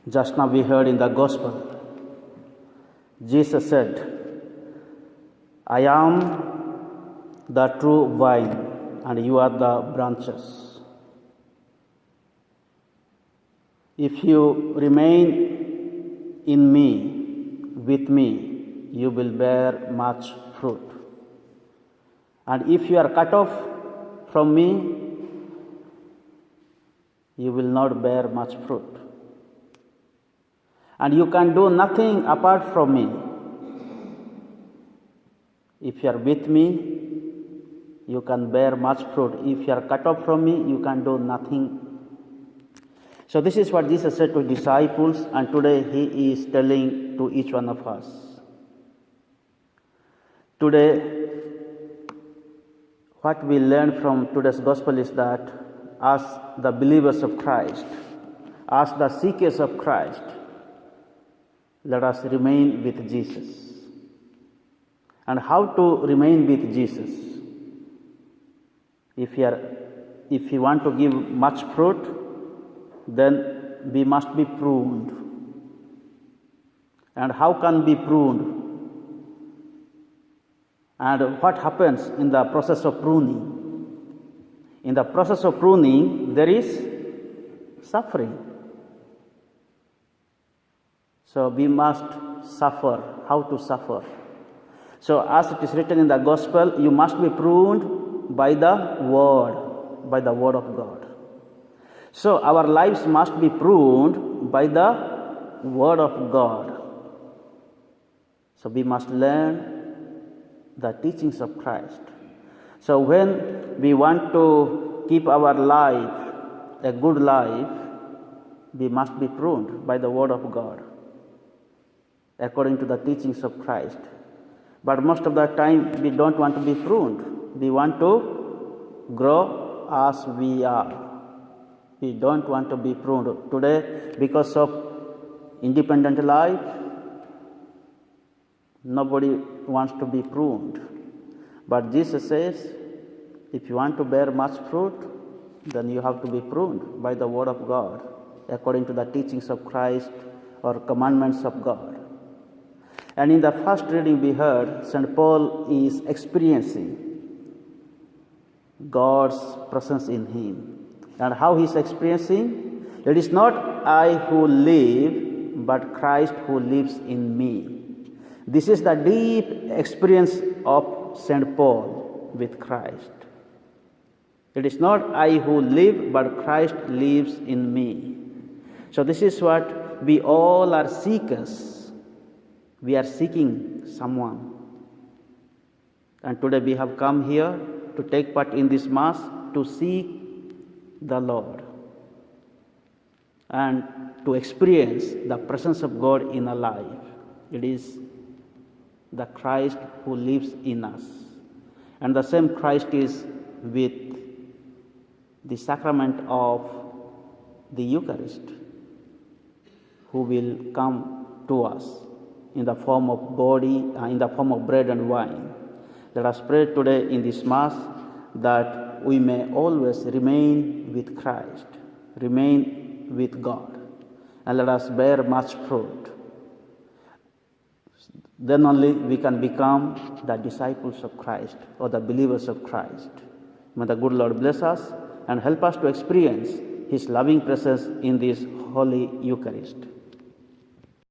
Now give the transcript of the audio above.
Just now we heard in the Gospel, Jesus said, I am the true vine and you are the branches. If you remain in me, with me, you will bear much fruit. And if you are cut off from me, you will not bear much fruit. And you can do nothing apart from me. If you are with me, you can bear much fruit. If you are cut off from me, you can do nothing. So this is what Jesus said to his disciples, and today he is telling to each one of us. Today, what we learn from today's gospel is that as the believers of Christ, as the seekers of Christ, let us remain with Jesus. And how to remain with Jesus? If you want to give much fruit, then we must be pruned. And how can be pruned? And what happens in the process of pruning? In the process of pruning, there is suffering. So we must suffer. How to suffer? So as it is written in the Gospel, you must be pruned by the Word of God. So our lives must be pruned by the Word of God. So we must learn the teachings of Christ. So when we want to keep our life a good life, we must be pruned by the Word of God, according to the teachings of Christ. But most of the time we don't want to be pruned. We want to grow as we are. We don't want to be pruned. Today, because of independent life, nobody wants to be pruned. But Jesus says, if you want to bear much fruit, then you have to be pruned by the Word of God, according to the teachings of Christ or commandments of God. And in the first reading we heard, St. Paul is experiencing God's presence in him. And how he is experiencing? It is not I who live, but Christ who lives in me. This is the deep experience of St. Paul with Christ. It is not I who live, but Christ lives in me. So this is what we all are seekers. We are seeking someone. And today we have come here to take part in this Mass to seek the Lord and to experience the presence of God in our life. It is the Christ who lives in us. And the same Christ is with the sacrament of the Eucharist, who will come to us in the form of body, in the form of bread and wine. Let us pray today in this Mass that we may always remain with Christ, remain with God, and let us bear much fruit. Then only we can become the disciples of Christ or the believers of Christ. May the good Lord bless us and help us to experience His loving presence in this Holy Eucharist.